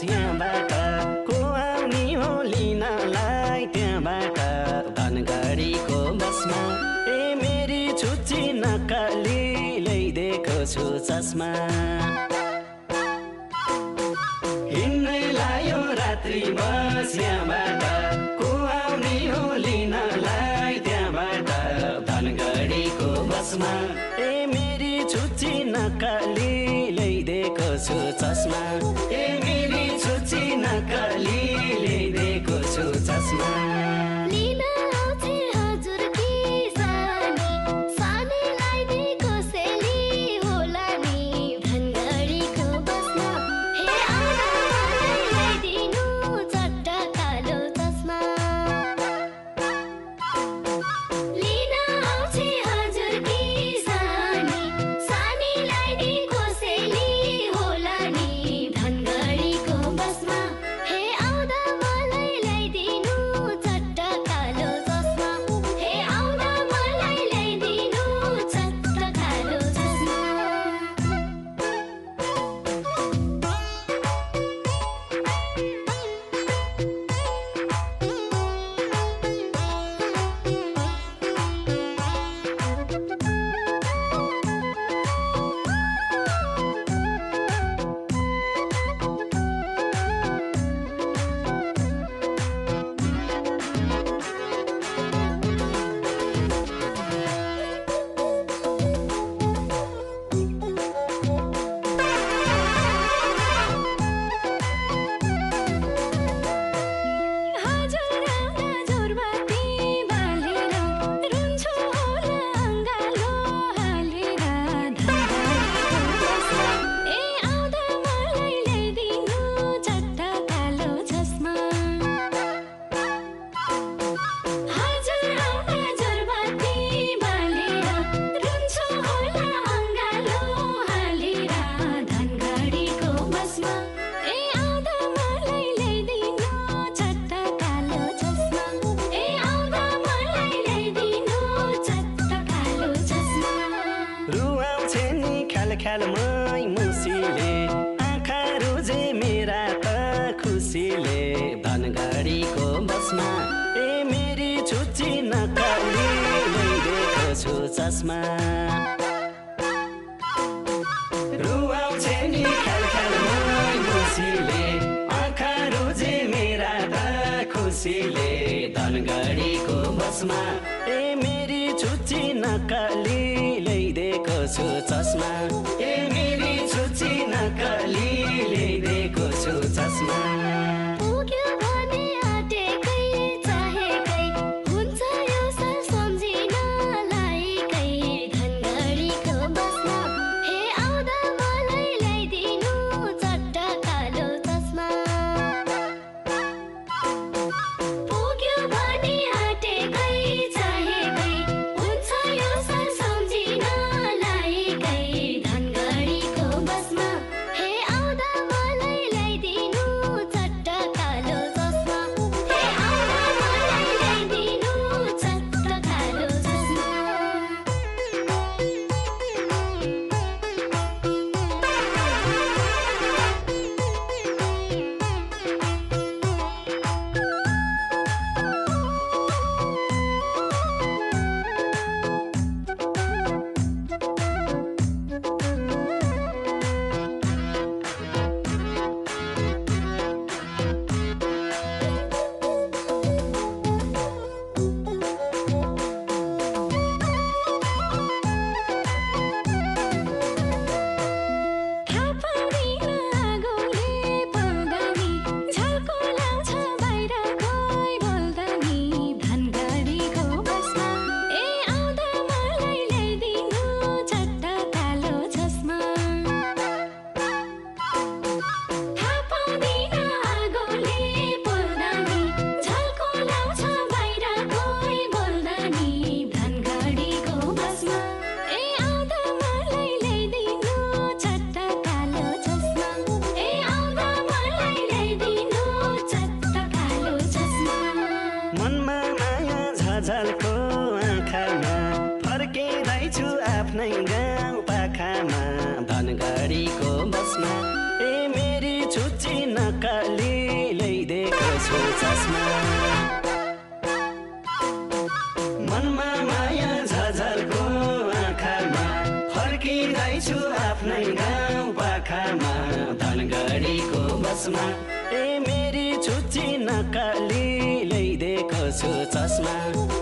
यहाँबाट को आउने हो लिनलाई त्यहाँबाट धनगढीको बसमा ए मेरी छुच्ची नक्कली ल्याइदिएको छु चस्मा हिँड्नै लायो रात्रि बस यहाँबाट को आउने हो लिनलाई त्यहाँबाट धनगढीको बसमा ए मेरी छुच्ची नक्कली ल्याइदिएको छु चस्मा ए मेरी छुच्ची नक्कली ल्याइदिएको छु चस्मा ख्यालमै मुसीले आँखा रोजे मेरा त खुसीले धनगढीको बसमा ए मेरी छुच्ची नक्कली ल्याइदिएको छु चस्मा रुवाउँछे नि ख्यालमै मुसीले आँखा रोजे मेरा त खुसीले धनगढीको बसमा ए मेरी छुच्ची नक्कली ल्याइदिएको छु चस्मा ए मेरी छुच्ची नक्कली ल्याइदिएको छु चस्मा धनगढीको झलझलको आँखामा फर्किँदैछु आफ्नै गाउँ पाखामा धनगढीको बसमा ए मेरी छुच्ची नक्कली ल्याइदिएको छु चस्मा मनमा माया झलझलको आँखामा फर्किँदैछु आफ्नै गाउँ पाखामा धनगढीको बसमा ए मेरी छुच्ची नक्कली ल्याइदिएको छु चस्मा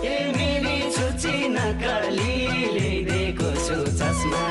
ए मेरी छुच्ची नक्कली ल्याइदिएको छु चस्मा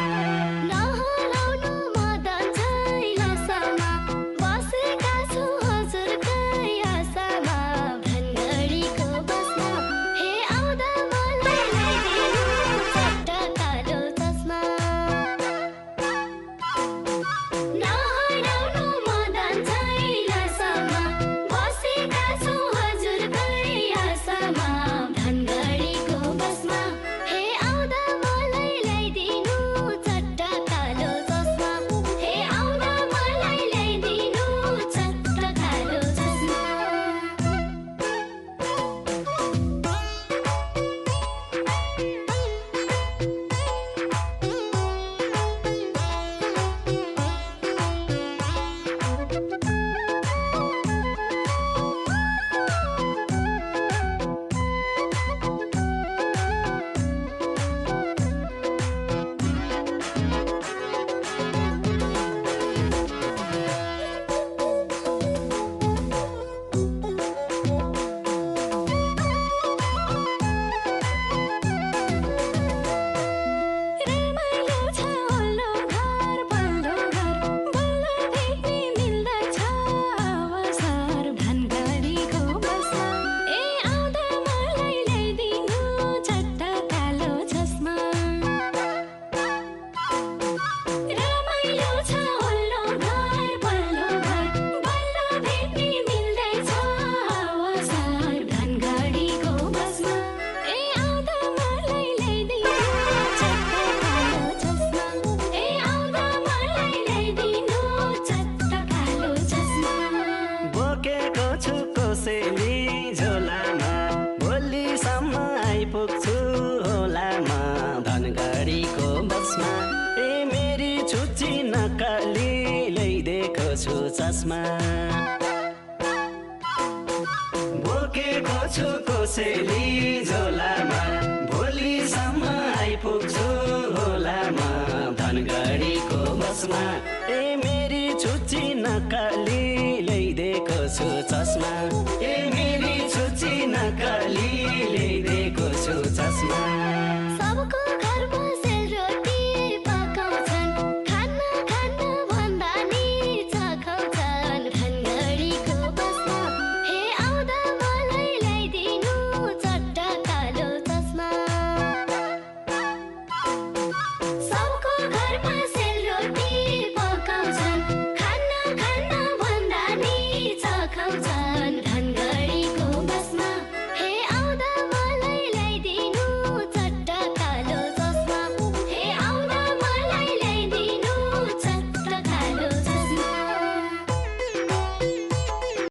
पुग्छु होलामा धनगढीको बसमा ए मेरी छुच्ची नक्कली ल्याइदिएको छु चस्मा बोकेको छु कोसेली झोलामा भोलिसम्म आइपुग्छु होलामा धनगढीको बसमा ए मेरी छुच्ची नक्कली ल्याइदिएको छु चस्मा ए मेरी छुच्ची नक्कली